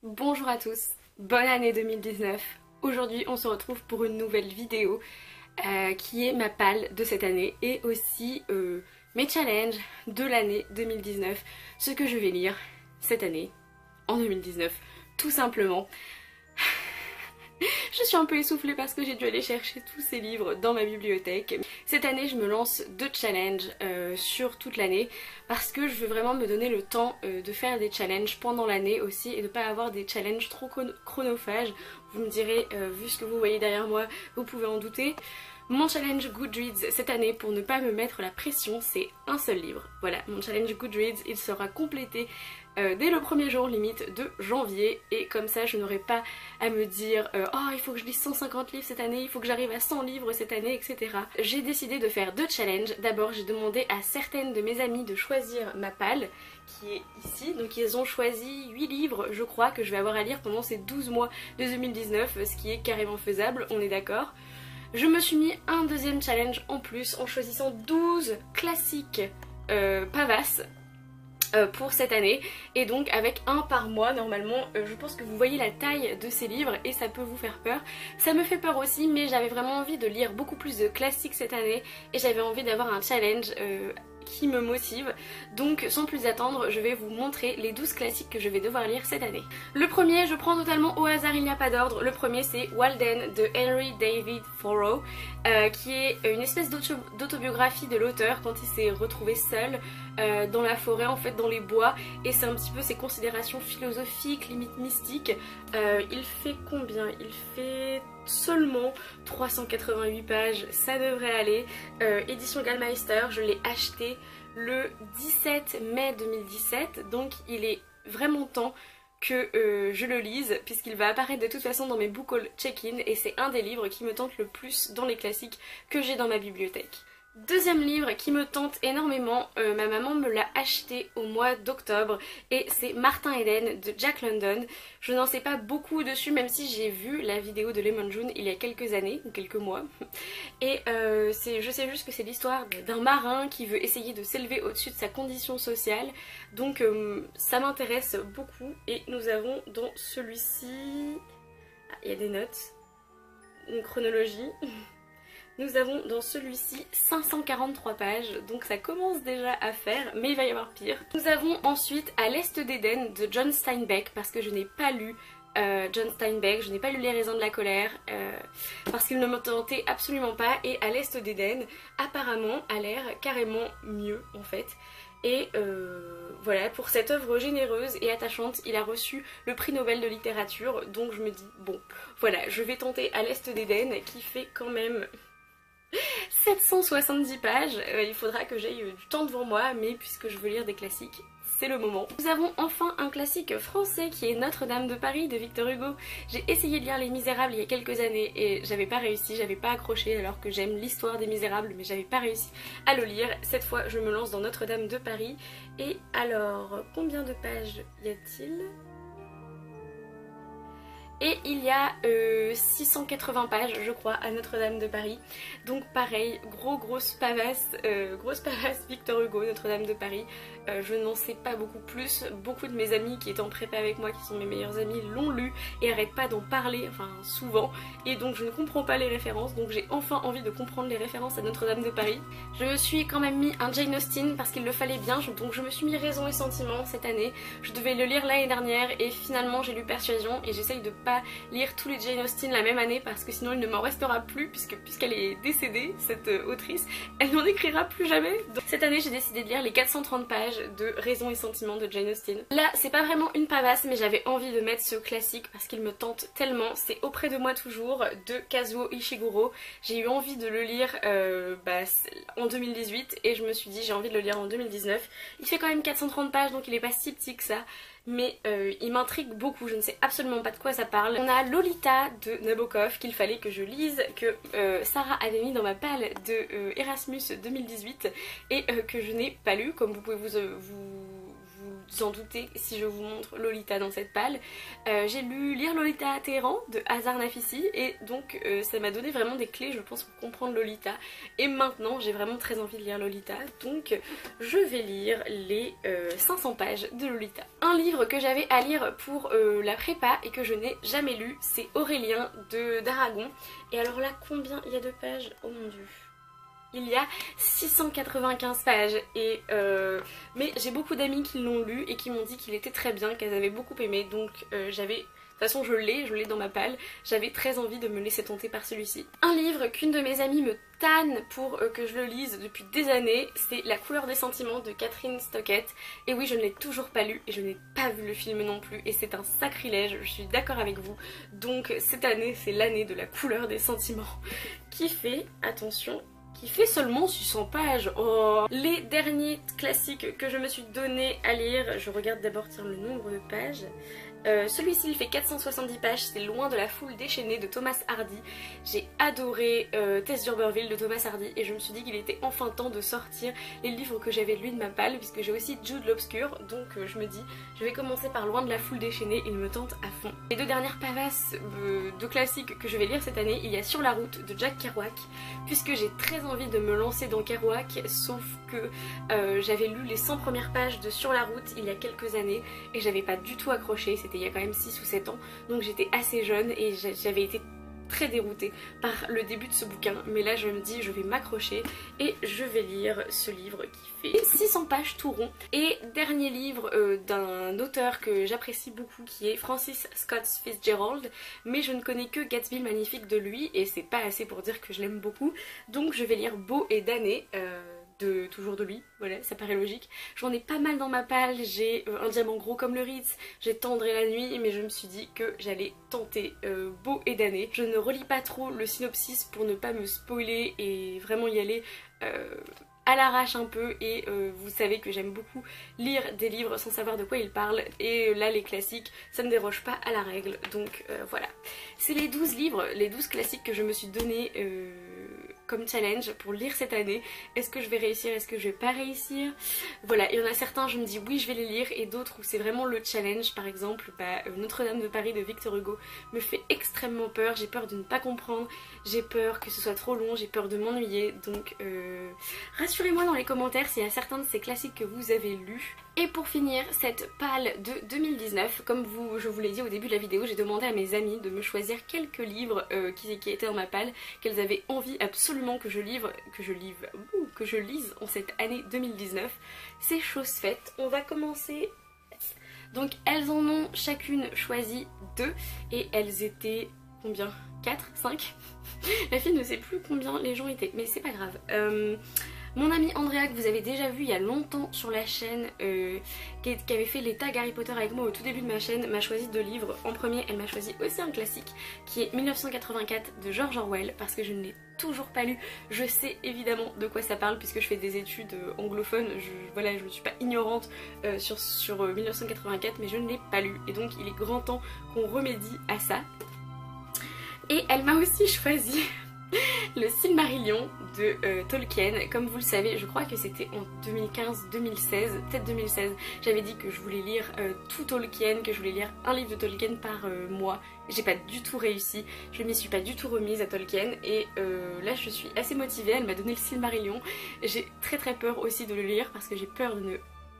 Bonjour à tous, bonne année 2019. Aujourd'hui on se retrouve pour une nouvelle vidéo qui est ma palle de cette année et aussi mes challenges de l'année 2019, ce que je vais lire cette année en 2019 tout simplement. Je suis un peu essoufflée parce que j'ai dû aller chercher tous ces livres dans ma bibliothèque. Cette année je me lance 2 challenges sur toute l'année parce que je veux vraiment me donner le temps de faire des challenges pendant l'année aussi et de pas avoir des challenges trop chronophages. Vous me direz, vu ce que vous voyez derrière moi, vous pouvez en douter. Mon challenge Goodreads cette année, pour ne pas me mettre la pression, c'est un seul livre. Voilà, mon challenge Goodreads, il sera complété dès le premier jour limite de janvier et comme ça je n'aurai pas à me dire oh il faut que je lise 150 livres cette année, il faut que j'arrive à 100 livres cette année, etc. J'ai décidé de faire 2 challenges. D'abord j'ai demandé à certaines de mes amies de choisir ma palle qui est ici, donc ils ont choisi 8 livres je crois que je vais avoir à lire pendant ces 12 mois de 2019, ce qui est carrément faisable, on est d'accord. Je me suis mis un deuxième challenge en plus en choisissant 12 classiques pavasses pour cette année et donc avec un par mois normalement. Je pense que vous voyez la taille de ces livres et ça peut vous faire peur. Ça me fait peur aussi, mais j'avais vraiment envie de lire beaucoup plus de classiques cette année et j'avais envie d'avoir un challenge qui me motive. Donc sans plus attendre, je vais vous montrer les 12 classiques que je vais devoir lire cette année. Le premier, je prends totalement au hasard, il n'y a pas d'ordre. Le premier c'est Walden de Henry David Thoreau, qui est une espèce d'autobiographie de l'auteur quand il s'est retrouvé seul dans la forêt, en fait dans les bois, et c'est un petit peu ses considérations philosophiques, limite mystiques. Il fait combien? Il fait seulement 388 pages, ça devrait aller. Édition Gallmeister, je l'ai acheté le 17 mai 2017, donc il est vraiment temps que je le lise puisqu'il va apparaître de toute façon dans mes book haul check-in et c'est un des livres qui me tente le plus dans les classiques que j'ai dans ma bibliothèque. Deuxième livre qui me tente énormément, ma maman me l'a acheté au mois d'octobre et c'est Martin Eden de Jack London. Je n'en sais pas beaucoup dessus même si j'ai vu la vidéo de Lemon June il y a quelques années ou quelques mois et je sais juste que c'est l'histoire d'un marin qui veut essayer de s'élever au-dessus de sa condition sociale, donc ça m'intéresse beaucoup. Et nous avons dans celui-ci, il y a des notes, une chronologie. Nous avons dans celui-ci 543 pages, donc ça commence déjà à faire, mais il va y avoir pire. Nous avons ensuite À l'Est d'Éden de John Steinbeck, parce que je n'ai pas lu John Steinbeck, je n'ai pas lu Les Raisins de la colère, parce qu'il ne me tentait absolument pas, et À l'Est d'Éden apparemment a l'air carrément mieux en fait. Et voilà, pour cette œuvre généreuse et attachante, il a reçu le prix Nobel de littérature, donc je me dis bon, voilà, je vais tenter À l'Est d'Éden qui fait quand même 770 pages. Il faudra que j'aie du temps devant moi, mais puisque je veux lire des classiques, c'est le moment. Nous avons enfin un classique français qui est Notre-Dame de Paris de Victor Hugo. J'ai essayé de lire Les Misérables il y a quelques années et j'avais pas réussi, j'avais pas accroché alors que j'aime l'histoire des Misérables, mais j'avais pas réussi à le lire. Cette fois je me lance dans Notre-Dame de Paris. Et alors, combien de pages y a-t-il ? Et il y a 680 pages je crois à Notre-Dame de Paris. Donc pareil, grosse pavasse Victor Hugo, Notre-Dame de Paris. Je n'en sais pas beaucoup plus. Beaucoup de mes amis qui étaient en prépa avec moi, qui sont mes meilleurs amis, l'ont lu et arrêtent pas d'en parler, enfin souvent. Et donc je ne comprends pas les références, donc j'ai enfin envie de comprendre les références à Notre-Dame de Paris. Je me suis quand même mis un Jane Austen parce qu'il le fallait bien, donc je me suis mis Raison et Sentiment cette année. Je devais le lire l'année dernière et finalement j'ai lu Persuasion et j'essaye de pas lire tous les Jane Austen la même année parce que sinon il ne m'en restera plus puisqu'elle est décédée, cette autrice, elle n'en écrira plus jamais. Donc cette année j'ai décidé de lire les 430 pages de Raison et Sentiment de Jane Austen. Là c'est pas vraiment une pavasse mais j'avais envie de mettre ce classique parce qu'il me tente tellement. C'est Auprès de moi toujours de Kazuo Ishiguro. J'ai eu envie de le lire en 2018 et je me suis dit j'ai envie de le lire en 2019. Il fait quand même 430 pages donc il est pas si petit que ça, mais il m'intrigue beaucoup, je ne sais absolument pas de quoi ça parle. On a Lolita de Nabokov qu'il fallait que je lise, que Sarah avait mis dans ma palle de Erasmus 2018 et que je n'ai pas lu, comme vous pouvez vous en doutez si je vous montre Lolita dans cette palle. J'ai lu Lire Lolita à Téhéran de Hazar Nafissi et donc ça m'a donné vraiment des clés je pense pour comprendre Lolita. Et maintenant j'ai vraiment très envie de lire Lolita, donc je vais lire les 500 pages de Lolita. Un livre que j'avais à lire pour la prépa et que je n'ai jamais lu, c'est Aurélien d'Aragon. Et alors là, combien il y a de pages? Oh mon dieu, il y a 695 pages et mais j'ai beaucoup d'amis qui l'ont lu et qui m'ont dit qu'il était très bien, qu'elles avaient beaucoup aimé, donc j'avais... De toute façon je l'ai dans ma palle, j'avais très envie de me laisser tenter par celui-ci. Un livre qu'une de mes amies me tanne pour que je le lise depuis des années, c'est La couleur des sentiments de Catherine Stockett. Et oui, je ne l'ai toujours pas lu et je n'ai pas vu le film non plus et c'est un sacrilège, je suis d'accord avec vous. Donc cette année c'est l'année de La couleur des sentiments qui fait, attention, qui fait seulement 600 pages. Oh. Les derniers classiques que je me suis donné à lire, je regarde d'abord le nombre de pages. Celui-ci il fait 470 pages, c'est Loin de la foule déchaînée de Thomas Hardy. J'ai adoré Tess d'Urberville de Thomas Hardy et je me suis dit qu'il était enfin temps de sortir les livres que j'avais de lui de ma palle, puisque j'ai aussi Jude l'Obscur, donc je me dis je vais commencer par Loin de la foule déchaînée, il me tente à fond. Les deux dernières pavasses de classiques que je vais lire cette année, il y a Sur la route de Jack Kerouac, puisque j'ai très envie de me lancer dans Kerouac, sauf que j'avais lu les 100 premières pages de Sur la route il y a quelques années et j'avais pas du tout accroché, c'était il y a quand même 6 ou 7 ans, donc j'étais assez jeune et j'avais été très déroutée par le début de ce bouquin, mais là je me dis je vais m'accrocher et je vais lire ce livre qui fait 600 pages tout rond. Et dernier livre d'un auteur que j'apprécie beaucoup qui est Francis Scott Fitzgerald, mais je ne connais que Gatsby le Magnifique de lui et c'est pas assez pour dire que je l'aime beaucoup, donc je vais lire Beau et damné toujours de lui, voilà, ça paraît logique. J'en ai pas mal dans ma palle, j'ai Un diamant gros comme le Ritz, j'ai Tendre et la nuit, mais je me suis dit que j'allais tenter Beau et damné. Je ne relis pas trop le synopsis pour ne pas me spoiler et vraiment y aller à l'arrache un peu, et vous savez que j'aime beaucoup lire des livres sans savoir de quoi ils parlent, et là les classiques ça ne déroge pas à la règle, donc voilà. C'est les 12 livres, les 12 classiques que je me suis donné comme challenge pour lire cette année. Est-ce que je vais réussir, est-ce que je vais pas réussir? Voilà, il y en a certains je me dis oui je vais les lire, et d'autres où c'est vraiment le challenge. Par exemple Notre-Dame de Paris de Victor Hugo me fait extrêmement peur, j'ai peur de ne pas comprendre, j'ai peur que ce soit trop long, j'ai peur de m'ennuyer, donc rassurez-moi dans les commentaires s'il y a certains de ces classiques que vous avez lus. Et pour finir cette palle de 2019, comme je vous l'ai dit au début de la vidéo, j'ai demandé à mes amis de me choisir quelques livres qui étaient dans ma palle, qu'elles avaient envie absolument que je lise en cette année 2019. C'est chose faite, on va commencer. Donc elles en ont chacune choisi 2 et elles étaient combien? 4? 5? La fille ne sait plus combien les gens étaient, mais c'est pas grave. Mon amie Andrea, que vous avez déjà vu il y a longtemps sur la chaîne, qui avait fait les tags Harry Potter avec moi au tout début de ma chaîne, m'a choisi 2 livres. En premier, elle m'a choisi aussi un classique qui est 1984 de George Orwell, parce que je ne l'ai toujours pas lu. Je sais évidemment de quoi ça parle puisque je fais des études anglophones, voilà, je ne suis pas ignorante sur 1984, mais je ne l'ai pas lu et donc il est grand temps qu'on remédie à ça. Et elle m'a aussi choisi le Silmarillion de Tolkien. Comme vous le savez, je crois que c'était en 2015-2016, peut-être 2016, j'avais dit que je voulais lire tout Tolkien, que je voulais lire un livre de Tolkien par mois. J'ai pas du tout réussi, je m'y suis pas du tout remise à Tolkien et là je suis assez motivée, elle m'a donné le Silmarillion. J'ai très peur aussi de le lire parce que j'ai peur de ne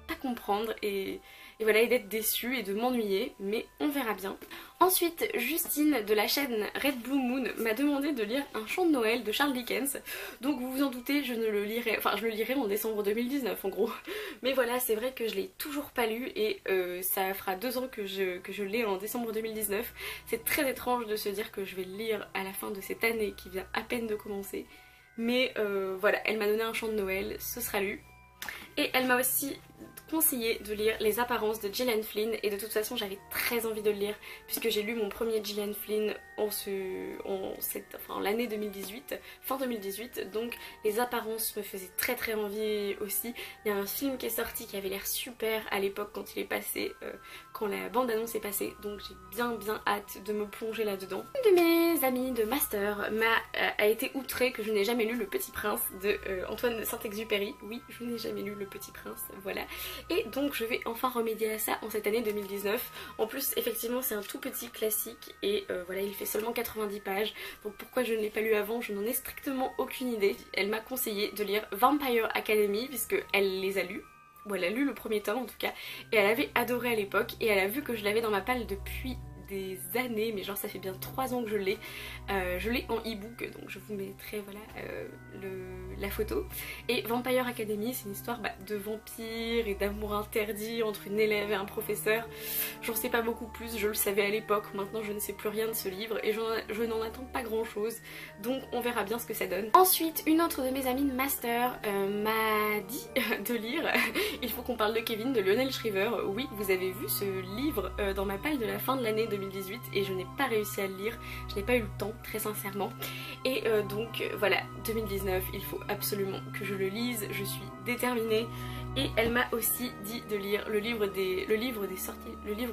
pas comprendre et voilà, et d'être déçue et de m'ennuyer, mais on verra bien. Ensuite, Justine de la chaîne Red Blue Moon m'a demandé de lire Un chant de Noël de Charles Dickens. Donc vous vous en doutez, je le lirai en décembre 2019 en gros. Mais voilà, c'est vrai que je l'ai toujours pas lu et ça fera 2 ans que je l'ai en décembre 2019. C'est très étrange de se dire que je vais le lire à la fin de cette année qui vient à peine de commencer. Mais voilà, elle m'a donné Un chant de Noël, ce sera lu. Et elle m'a aussi conseillé de lire Les Apparences de Gillian Flynn, et de toute façon j'avais très envie de le lire puisque j'ai lu mon premier Gillian Flynn en l'année 2018, fin 2018, donc Les Apparences me faisaient très envie aussi. Il y a un film qui est sorti qui avait l'air super à l'époque quand il est passé, quand la bande annonce est passée, donc j'ai bien hâte de me plonger là-dedans. Une de mes amies de master a été outrée que je n'ai jamais lu Le Petit Prince de Antoine de Saint-Exupéry. Oui, je n'ai jamais lu Le Petit Prince, voilà. et donc je vais enfin remédier à ça en cette année 2019. En plus effectivement c'est un tout petit classique et voilà, il fait seulement 90 pages, donc pourquoi je ne l'ai pas lu avant, je n'en ai strictement aucune idée. Elle m'a conseillé de lire Vampire Academy puisque elle les a lus, ou elle a lu le premier tome en tout cas, et elle avait adoré à l'époque et elle a vu que je l'avais dans ma palle depuis des années, mais genre ça fait bien 3 ans que je l'ai. Je l'ai en e-book, donc je vous mettrai voilà la photo. Et Vampire Academy, c'est une histoire de vampires et d'amour interdit entre une élève et un professeur. J'en sais pas beaucoup plus, je le savais à l'époque, maintenant je ne sais plus rien de ce livre et je n'en attends pas grand chose, donc on verra bien ce que ça donne. Ensuite, une autre de mes amies de master m'a dit de lire Il faut qu'on parle de Kevin de Lionel Shriver. Oui, vous avez vu ce livre dans ma palle de la fin de l'année 2018 et je n'ai pas réussi à le lire, je n'ai pas eu le temps très sincèrement, et donc voilà, 2019 il faut absolument que je le lise, je suis déterminée. Et elle m'a aussi dit de lire le livre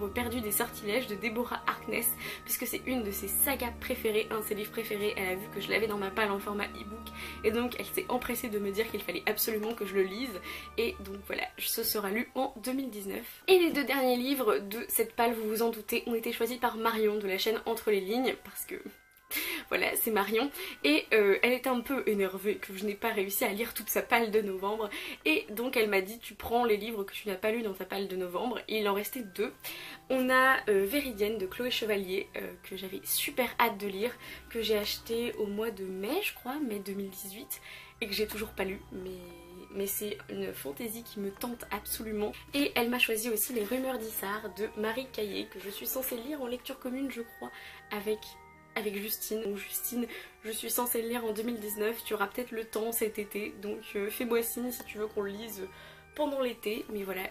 perdu des sortilèges de Deborah Harkness, puisque c'est une de ses sagas préférées, un de ses livres préférés. Elle a vu que je l'avais dans ma palle en format e-book et donc elle s'est empressée de me dire qu'il fallait absolument que je le lise, et donc voilà, ce sera lu en 2019. Et les 2 derniers livres de cette palle, vous vous en doutez, ont été choisis par Marion de la chaîne Entre les lignes, parce que voilà, c'est Marion, et elle était un peu énervée que je n'ai pas réussi à lire toute sa palle de novembre, et donc elle m'a dit tu prends les livres que tu n'as pas lus dans ta palle de novembre, et il en restait 2. On a Véridienne de Chloé Chevalier, que j'avais super hâte de lire, que j'ai acheté au mois de mai je crois, mai 2018, et que j'ai toujours pas lu, mais c'est une fantaisie qui me tente absolument. Et elle m'a choisi aussi Les Rumeurs d'Issard de Marie Caillé, que je suis censée lire en lecture commune je crois avec Justine. Donc Justine, je suis censée le lire en 2019, tu auras peut-être le temps cet été, donc fais-moi signe si tu veux qu'on le lise pendant l'été. Mais voilà,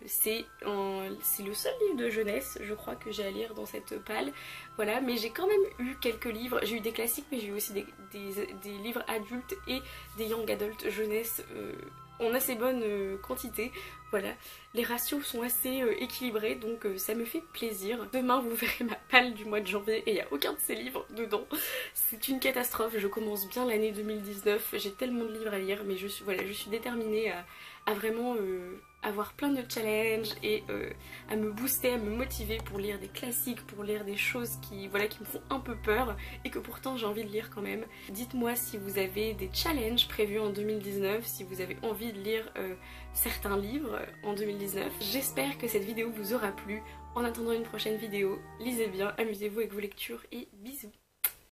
c'est le seul livre de jeunesse je crois que j'ai à lire dans cette palle. Voilà, mais j'ai quand même eu quelques livres, j'ai eu des classiques mais j'ai eu aussi des livres adultes et des young adult jeunesse en assez bonne quantité. Voilà, les ratios sont assez équilibrés, donc ça me fait plaisir. Demain vous verrez ma palle du mois de janvier et il n'y a aucun de ces livres dedans. C'est une catastrophe, je commence bien l'année 2019, j'ai tellement de livres à lire, mais je suis déterminée à vraiment avoir plein de challenges et à me booster, à me motiver pour lire des classiques, pour lire des choses qui me font un peu peur et que pourtant j'ai envie de lire quand même. Dites-moi si vous avez des challenges prévus en 2019, si vous avez envie de lire certains livres en 2019. J'espère que cette vidéo vous aura plu. En attendant une prochaine vidéo, lisez bien, amusez-vous avec vos lectures et bisous.